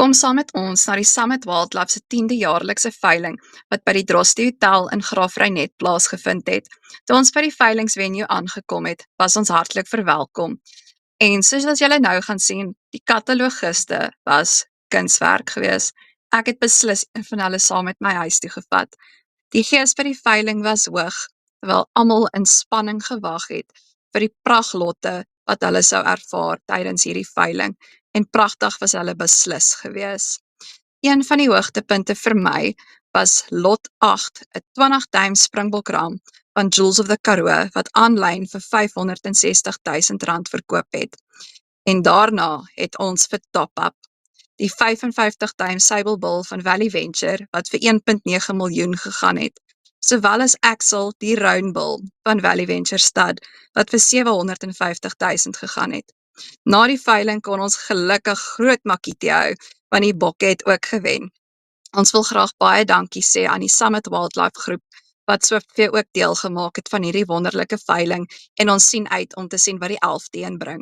Kom saam met ons na die Summit Wildlife se 10de jaarlikse veiling wat by die Droste Hotel in Graafrenet plaasgevind het. Toe ons by die veilingsvenue aangekom het, was ons hartlik verwelkom. En soos wat julle nou gaan sien, die katalogiste was kunswerk gewees. Ek het beslis een van hulle saam met my huis toe gevat. Die gees by die veiling was hoog, terwyl almal in spanning gewag het vir die prachtlotte wat hulle sou ervaar tydens hierdie veiling, en pragtig was hulle beslis gewees. Een van die hoogtepunte vir my was lot 8, 'n 20-duim springbokram van Jewels of the Karoo, wat aanlyn vir R560,000 verkoop het. En daarna het ons vir top-up die 55-duim Sable van Valley Venture, wat vir 1,9 miljoen gegaan het, sowel as Axel, die Round Bull van Valley Venture Stud, wat vir 750,000 gegaan het. Na die veiling kon ons gelukkig groot makietie hou, want die bokke het ook gewen. Ons wil graag baie dankie sê aan die Summit Wildlife groep, wat soveel ook deel gemaak het van hierdie wonderlike veiling, en ons sien uit om te sien wat die 11de inbring.